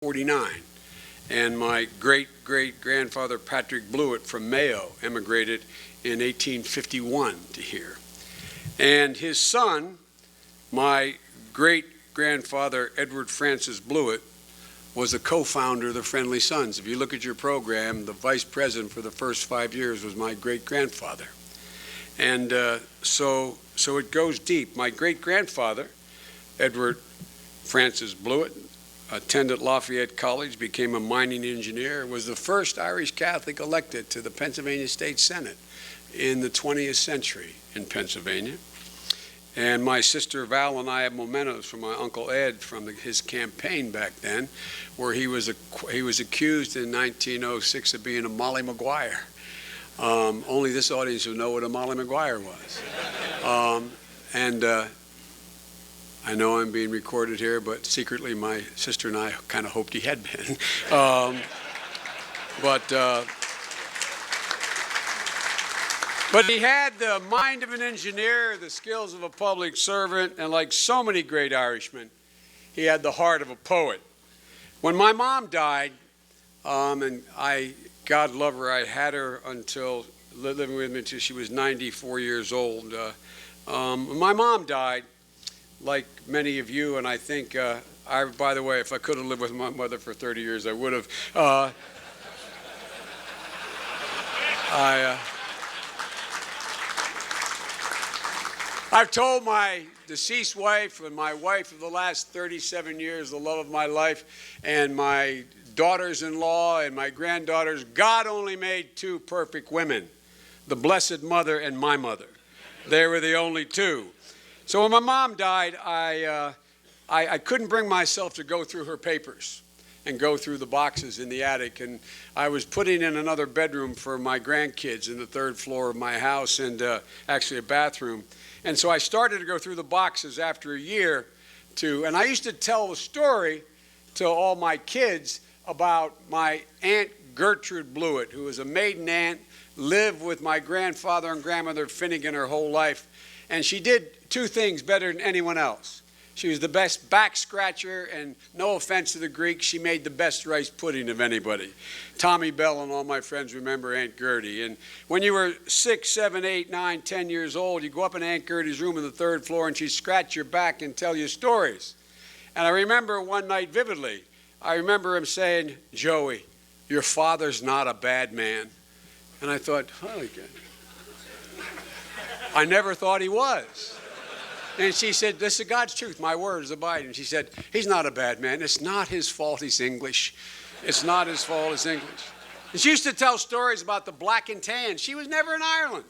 1949. And my great-great-grandfather Patrick Blewett from Mayo emigrated in 1851 to here. And his son, my great-grandfather Edward Francis Blewett, was a co-founder of the Friendly Sons. If you look at your program, the vice president for the first 5 years was my great-grandfather. And so it goes deep. My great-grandfather, Edward Francis Blewett, attended Lafayette College, became a mining engineer, was the first Irish Catholic elected to the Pennsylvania State Senate in the 20th century in Pennsylvania. And my sister Val and I have mementos from my Uncle Ed from his campaign back then, where he was accused in 1906 of being a Molly Maguire. Only this audience will know what a Molly Maguire was. I know I'm being recorded here, but secretly my sister and I kind of hoped he had been. But he had the mind of an engineer, the skills of a public servant, and like so many great Irishmen, he had the heart of a poet. When my mom died, and God love her, I had her until living with me until she was 94 years old. When my mom died, like many of you, and I think, by the way, if I could have lived with my mother for 30 years, I would have. I've told my deceased wife and my wife of the last 37 years, the love of my life, and my daughters-in-law and my granddaughters, God only made two perfect women, the Blessed Mother and my mother. They were the only two. So when my mom died, I couldn't bring myself to go through her papers and go through the boxes in the attic. And I was putting in another bedroom for my grandkids in the third floor of my house, and actually a bathroom. And so I started to go through the boxes after a year and I used to tell a story to all my kids about my Aunt Gertrude Blewett, who was a maiden aunt, lived with my grandfather and grandmother Finnegan her whole life. And she did two things better than anyone else. She was the best back scratcher, and no offense to the Greeks, she made the best rice pudding of anybody. Tommy Bell and all my friends remember Aunt Gertie. And when you were 6, 7, 8, 9, 10 years old, you'd go up in Aunt Gertie's room on the third floor, and she'd scratch your back and tell you stories. And I remember one night vividly, I remember him saying, "Joey, your father's not a bad man." And I thought, oh, I never thought he was. And she said, "This is God's truth. My word is abiding." And she said, "He's not a bad man. It's not his fault he's English. It's not his fault he's English." And she used to tell stories about the black and tan. She was never in Ireland.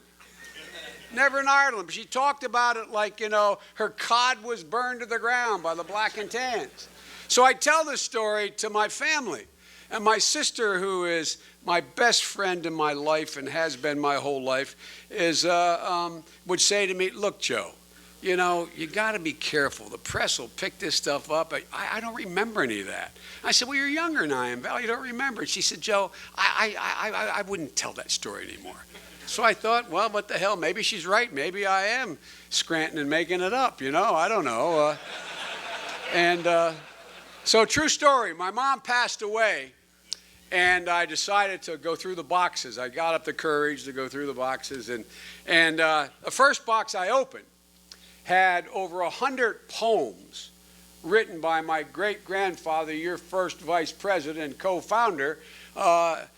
Never in Ireland. But she talked about it like, her cod was burned to the ground by the black and tans. So I tell this story to my family. And my sister, who is my best friend in my life and has been my whole life, would say to me, "Look, Joe, you got to be careful. The press will pick this stuff up. I don't remember any of that." I said, "Well, you're younger than I am, Val. You don't remember." She said, "Joe, I wouldn't tell that story anymore." So I thought, well, what the hell? Maybe she's right. Maybe I am Scranton and making it up. I don't know. So true story. My mom passed away, and I decided to go through the boxes. I got up the courage to go through the boxes, and the first box I opened had over 100 poems written by my great-grandfather, your first vice president and co-founder, and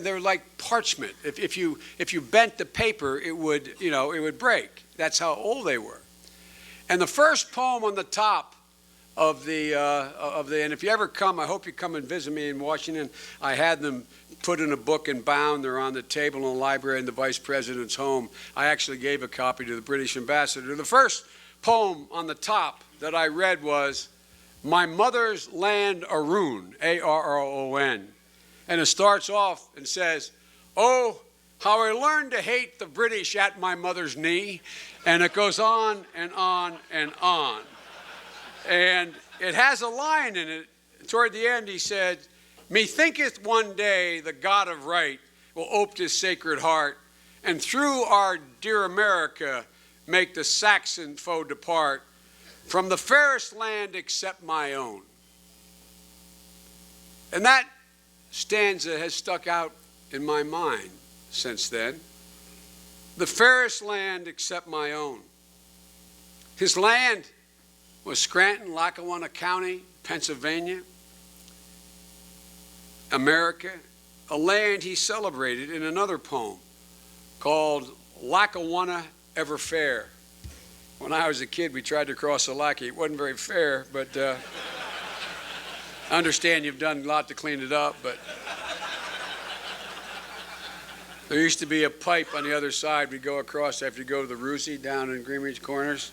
they were like parchment. If you bent the paper, it would break. That's how old they were. And the first poem on the top of and if you ever come, I hope you come and visit me in Washington. I had them put in a book and bound. They're on the table in the library in the vice president's home. I actually gave a copy to the British ambassador. The first poem on the top that I read was "My Mother's Land Aroon," Arron. And it starts off and says, "Oh, how I learned to hate the British at my mother's knee." And it goes on and on and on. And it has a line in it. Toward the end, he said, "Methinketh one day the God of right will ope his sacred heart, and through our dear America make the Saxon foe depart. from the fairest land except my own. And that stanza has stuck out in my mind since then. The fairest land except my own. His land was Scranton, Lackawanna County, Pennsylvania, America, a land he celebrated in another poem called Lackawanna Ever Fair. When I was a kid, we tried to cross the Lackey. It wasn't very fair, but I understand you've done a lot to clean it up, but there used to be a pipe on the other side. We'd go across after you go to the Rusi down in Greenwich Corners.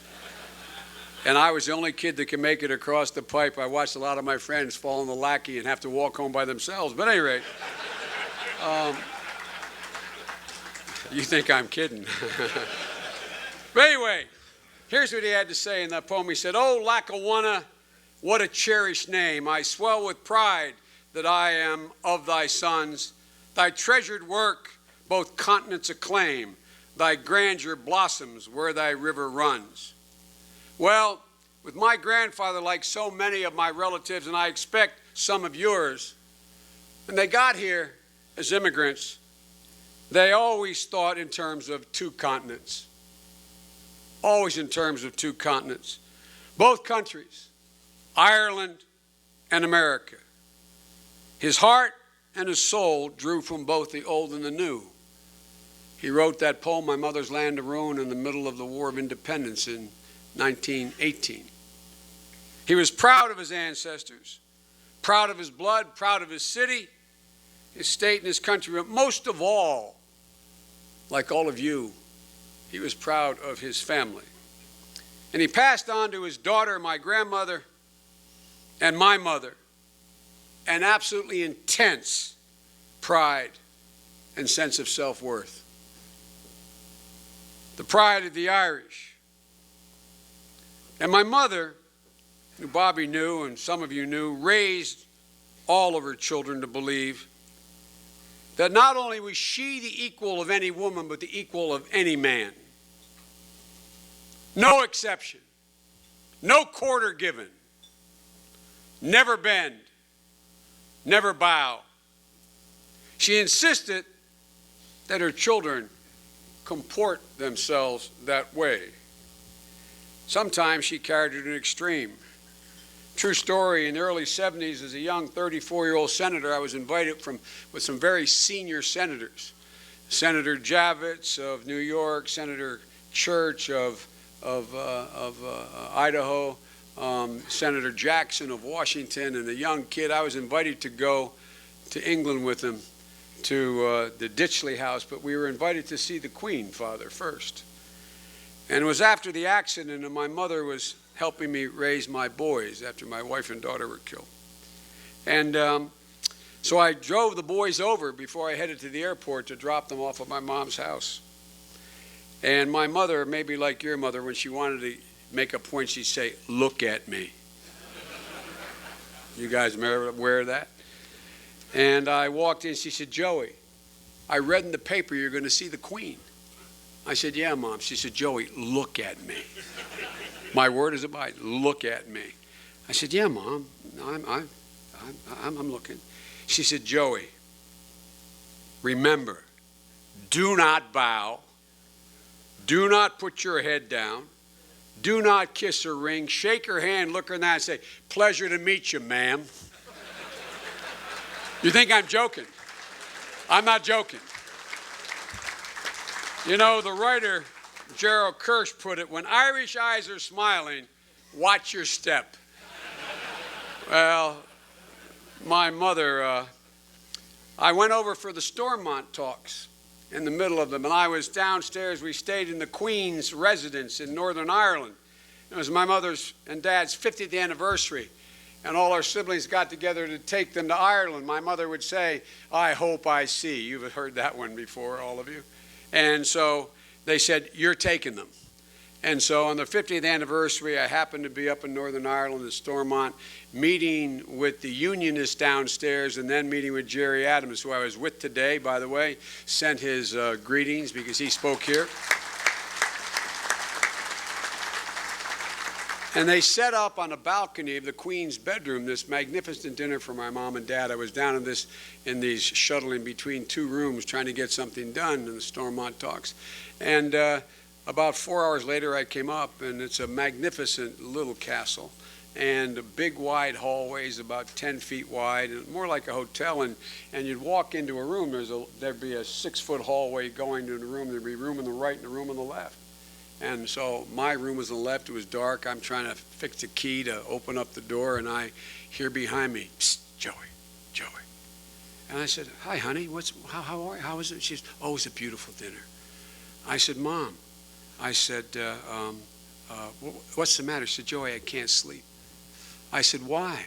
And I was the only kid that could make it across the pipe. I watched a lot of my friends fall in the Lackey and have to walk home by themselves. But at any rate, you think I'm kidding. But anyway, here's what he had to say in that poem. He said, "Oh, Lackawanna, what a cherished name. I swell with pride that I am of thy sons. Thy treasured work both continents acclaim. Thy grandeur blossoms where thy river runs." Well, with my grandfather, like so many of my relatives, and I expect some of yours, when they got here as immigrants, they always thought in terms of two continents. Always in terms of two continents. Both countries, Ireland and America. His heart and his soul drew from both the old and the new. He wrote that poem, My Mother's Land of Ruin, in the middle of the War of Independence in 1918. He was proud of his ancestors, proud of his blood, proud of his city, his state, and his country, but most of all, like all of you, he was proud of his family. And he passed on to his daughter, my grandmother, and my mother, an absolutely intense pride and sense of self-worth. The pride of the Irish. And my mother, who Bobby knew and some of you knew, raised all of her children to believe that not only was she the equal of any woman, but the equal of any man. No exception. No quarter given. Never bend. Never bow. She insisted that her children comport themselves that way. Sometimes she carried it to an extreme. True story, in the early 70s, as a young 34-year-old senator, I was invited with some very senior senators. Senator Javits of New York, Senator Church of Idaho, Senator Jackson of Washington, and a young kid. I was invited to go to England with him to the Ditchley House, but we were invited to see the Queen, Father, first. And it was after the accident, and my mother was helping me raise my boys after my wife and daughter were killed. And so I drove the boys over before I headed to the airport to drop them off at my mom's house. And my mother, maybe like your mother, when she wanted to make a point, she'd say, "Look at me." You guys are aware of that? And I walked in, she said, "Joey, I read in the paper you're going to see the Queen." I said, "Yeah, Mom." She said, "Joey, look at me." My word is a bite. Look at me. I said, "Yeah, Mom, I'm looking." She said, "Joey, remember, do not bow. Do not put your head down. Do not kiss her ring. Shake her hand, look her in the eye, and say, 'Pleasure to meet you, ma'am.'" You think I'm joking? I'm not joking. You know, the writer Gerald Kirsch put it, when Irish eyes are smiling, watch your step. Well, my mother, I went over for the Stormont talks in the middle of them, and I was downstairs. We stayed in the Queen's residence in Northern Ireland. It was my mother's and Dad's 50th anniversary, and all our siblings got together to take them to Ireland. My mother would say, "I hope I see." You've heard that one before, all of you. And so they said, "You're taking them." And so on the 50th anniversary, I happened to be up in Northern Ireland in Stormont, meeting with the Unionists downstairs and then meeting with Jerry Adams, who I was with today, by the way, sent his greetings because he spoke here. And they set up on a balcony of the Queen's bedroom this magnificent dinner for my mom and dad. I was down in these shuttling between two rooms trying to get something done in the Stormont Talks. And about 4 hours later, I came up, and it's a magnificent little castle, and big wide hallways about 10 feet wide, and more like a hotel. And you'd walk into a room, there'd be a 6-foot hallway going to the room. There'd be a room on the right and a room on the left. And so my room was on the left. It was dark. I'm trying to fix the key to open up the door, and I hear behind me, "Psst, Joey, Joey." And I said, "Hi, honey. How are you? How is it?" She said, "Oh, it was a beautiful dinner." I said, "Mom," I said, "what's the matter?" She said, "Joey, I can't sleep." I said, "Why?"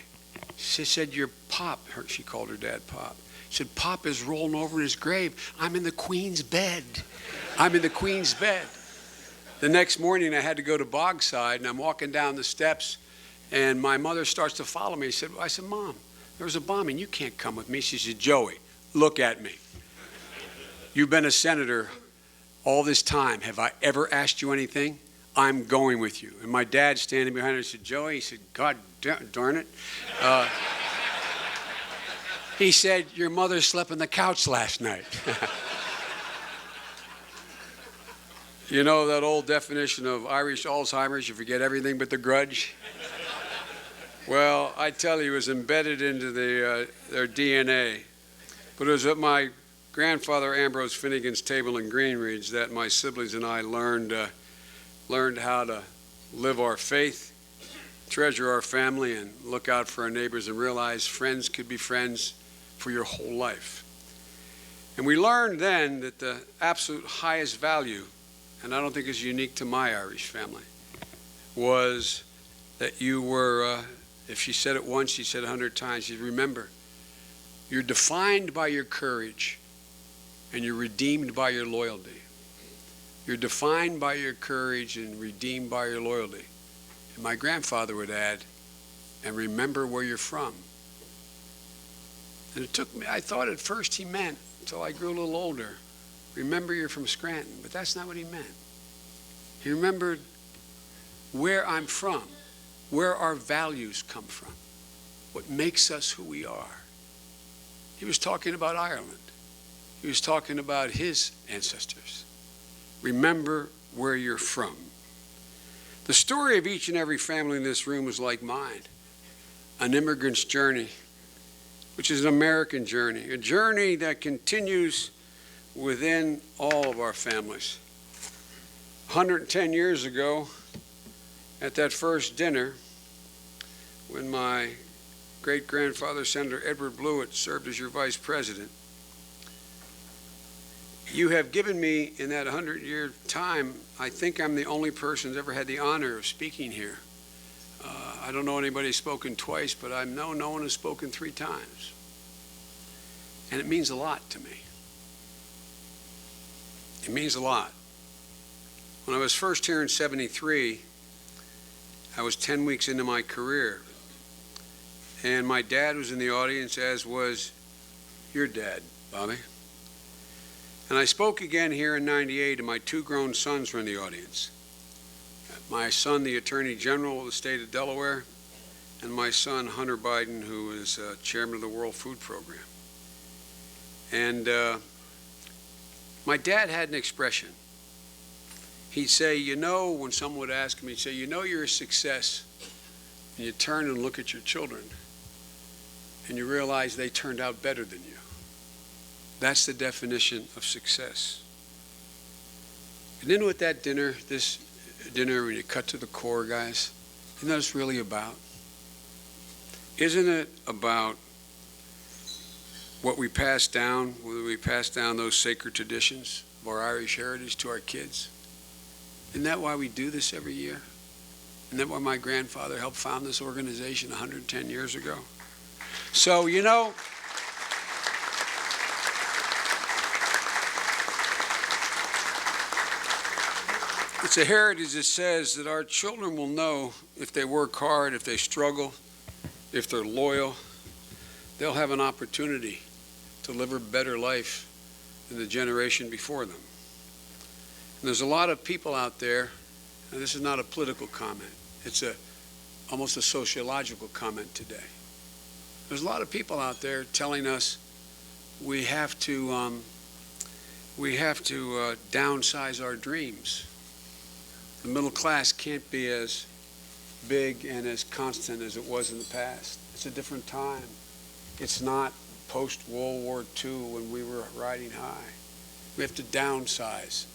She said, "Your Pop," she called her dad Pop. She said, "Pop is rolling over in his grave. I'm in the Queen's bed. I'm in the Queen's bed." The next morning, I had to go to Bogside, and I'm walking down the steps, and my mother starts to follow me. I said, "Mom, there was a bombing. You can't come with me." She said, "Joey, look at me. You've been a senator all this time. Have I ever asked you anything? I'm going with you." And my dad standing behind her said, "Joey," he said, "God darn it." He said, "Your mother slept on the couch last night." You know that old definition of Irish Alzheimer's, you forget everything but the grudge? Well, I tell you, it was embedded into their DNA. But it was at my grandfather Ambrose Finnegan's table in Greenridge that my siblings and I learned how to live our faith, treasure our family, and look out for our neighbors, and realize friends could be friends for your whole life. And we learned then that the absolute highest value, and I don't think it's unique to my Irish family, was that you were, if she said it once, she said 100 times, she said, "Remember, you're defined by your courage, and you're redeemed by your loyalty. You're defined by your courage and redeemed by your loyalty." And my grandfather would add, "And remember where you're from." And it took me, I thought at first he meant, until I grew a little older, "Remember you're from Scranton," but that's not what he meant. He remembered where I'm from, where our values come from, what makes us who we are. He was talking about Ireland. He was talking about his ancestors. Remember where you're from. The story of each and every family in this room is like mine, an immigrant's journey, which is an American journey, a journey that continues within all of our families. 110 years ago, at that first dinner, when my great-grandfather, Senator Edward Blewett, served as your vice president, you have given me, in that 100-year time, I think I'm the only person who's ever had the honor of speaking here. I don't know anybody who's spoken twice, but I know no one has spoken 3 times. And it means a lot to me. It means a lot. When I was first here in '73, I was 10 weeks into my career. And my dad was in the audience, as was your dad, Bobby. And I spoke again here in '98, and my 2 grown sons were in the audience. My son, the Attorney General of the state of Delaware, and my son, Hunter Biden, who is chairman of the World Food Program. And my dad had an expression. He'd say, you know, when someone would ask him, he'd say, you know you're a success, and you turn and look at your children, and you realize they turned out better than you. That's the definition of success. And then with that dinner, this dinner, when you cut to the core, guys, isn't that what it's really about? Isn't it about what we pass down, whether we pass down those sacred traditions of our Irish heritage to our kids? Isn't that why we do this every year? Isn't that why my grandfather helped found this organization 110 years ago? So, you know, it's a heritage that says that our children will know if they work hard, if they struggle, if they're loyal, they'll have an opportunity to live a better life than the generation before them. And there's a lot of people out there, and this is not a political comment, it's a almost a sociological comment today. There's a lot of people out there telling us we have to downsize our dreams. The middle class can't be as big and as constant as it was in the past. It's a different time. It's not post-World War II when we were riding high. We have to downsize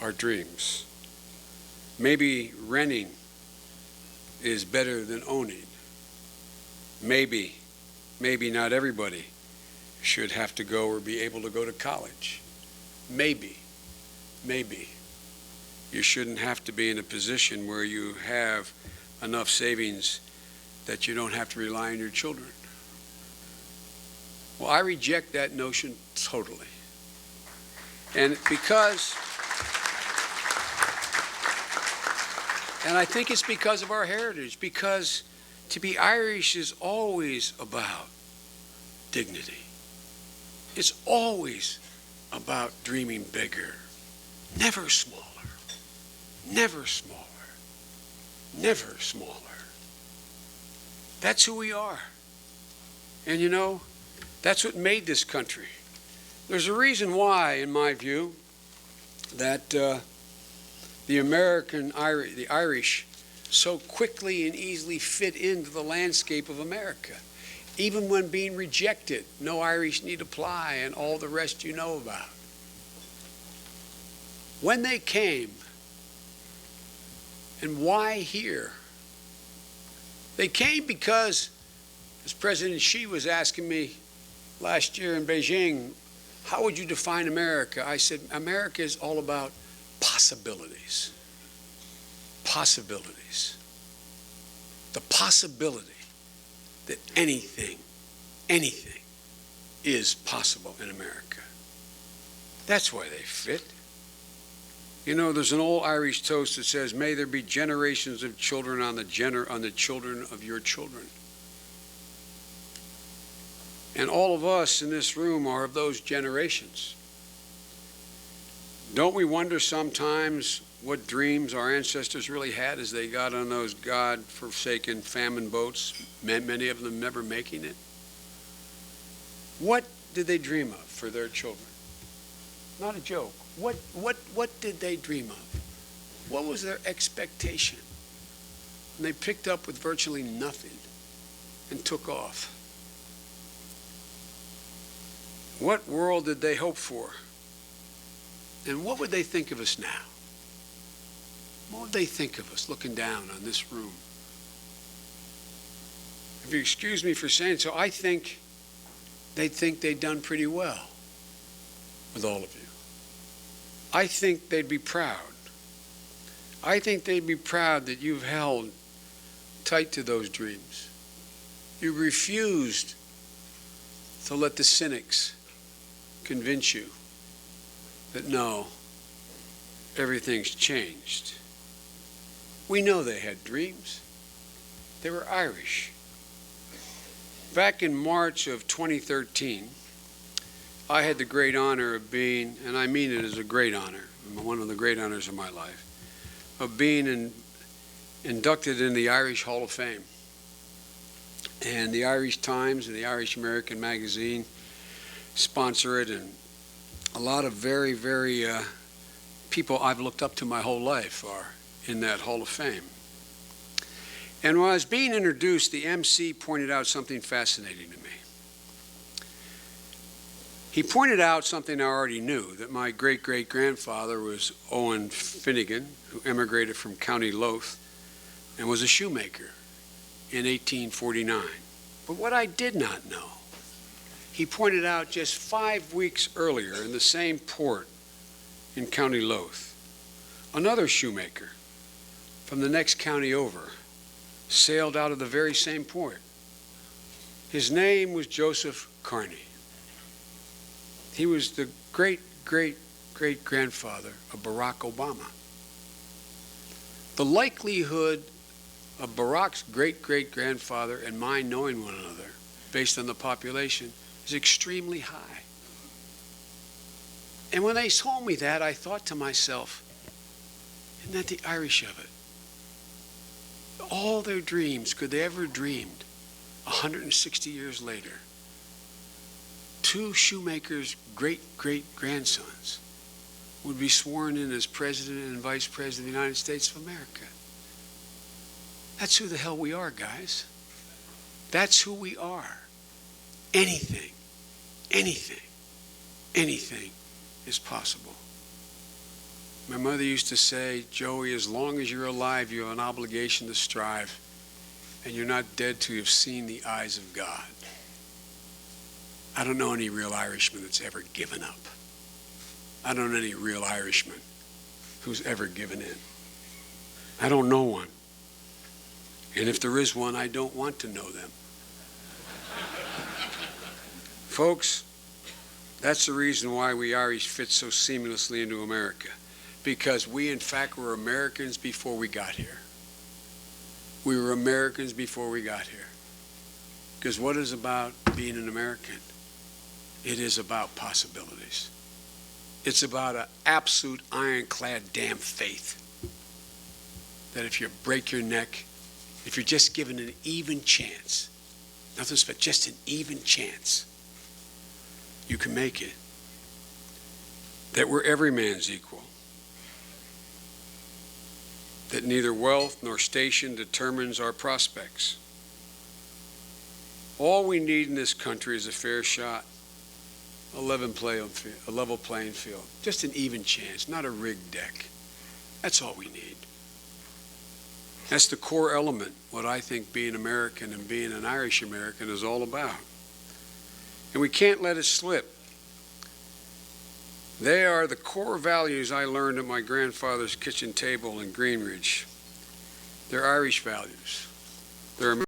our dreams. Maybe renting is better than owning. Maybe not everybody should have to go or be able to go to college. Maybe you shouldn't have to be in a position where you have enough savings that you don't have to rely on your children. Well, I reject that notion totally. And I think it's because of our heritage, because to be Irish is always about dignity. It's always about dreaming bigger, never smaller, never smaller, never smaller. That's who we are. And you know, that's what made this country. There's a reason why, in my view, that the Irish so quickly and easily fit into the landscape of America. Even when being rejected, no Irish need apply, and all the rest you know about. When they came, and why here? They came because, as President Xi was asking me last year in Beijing, how would you define America? I said, America is all about possibilities. Possibilities. The possibility that anything is possible in America. That's why they fit. You know, there's an old Irish toast that says, may there be generations of children on the children of your children. And all of us in this room are of those generations. Don't we wonder sometimes what dreams our ancestors really had as they got on those God-forsaken famine boats, many of them never making it? What did they dream of for their children? Not a joke. What did they dream of? What was their expectation? And they picked up with virtually nothing and took off. What world did they hope for? And what would they think of us now? What would they think of us looking down on this room? If you excuse me for saying so, I think they'd done pretty well with all of you. I think they'd be proud. I think they'd be proud that you've held tight to those dreams. You refused to let the cynics convince you that no, everything's changed. We know they had dreams. They were Irish. Back in March of 2013, I had the great honor of being, and I mean it as a great honor, one of the great honors of my life, of being inducted in the Irish Hall of Fame. And the Irish Times and the Irish American magazine sponsor it, and a lot of very, very people I've looked up to my whole life are in that Hall of Fame. And when I was being introduced, the MC pointed out something fascinating to me. He pointed out something I already knew, that my great-great-grandfather was Owen Finnegan, who emigrated from County Louth and was a shoemaker in 1849. But what I did not know, he pointed out just 5 weeks earlier in the same port in County Louth, another shoemaker from the next county over sailed out of the very same port. His name was Joseph Carney. He was the great-great-great-grandfather of Barack Obama. The likelihood of Barack's great-great-grandfather and mine knowing one another, based on the population, is extremely high. And when they told me that, I thought to myself, isn't that the Irish of it? all their dreams could they ever dreamed, 160 years later, two shoemakers' great-great-grandsons would be sworn in as President and Vice President of the United States of America. That's who the hell we are, guys. That's who we are. Anything is possible. My mother used to say, Joey, as long as you're alive, you have an obligation to strive, and you're not dead till you've seen the eyes of God. I don't know any real Irishman that's ever given up. I don't know any real Irishman who's ever given in. I don't know one. And if there is one, I don't want to know them. Folks, that's the reason why we Irish fit so seamlessly into America. Because we, in fact, were Americans before we got here. We were Americans before we got here. Because what is about being an American? It is about possibilities. It's about an absolute ironclad damn faith that if you break your neck, if you're just given an even chance, nothing but just an even chance, you can make it. That we're every man's equal. That neither wealth nor station determines our prospects. All we need in this country is a fair shot, a level playing field, just an even chance, not a rigged deck. That's all we need. That's the core element, what I think being American and being an Irish American is all about. And we can't let it slip. They are the core values I learned at my grandfather's kitchen table in Greenridge. They're Irish values. They're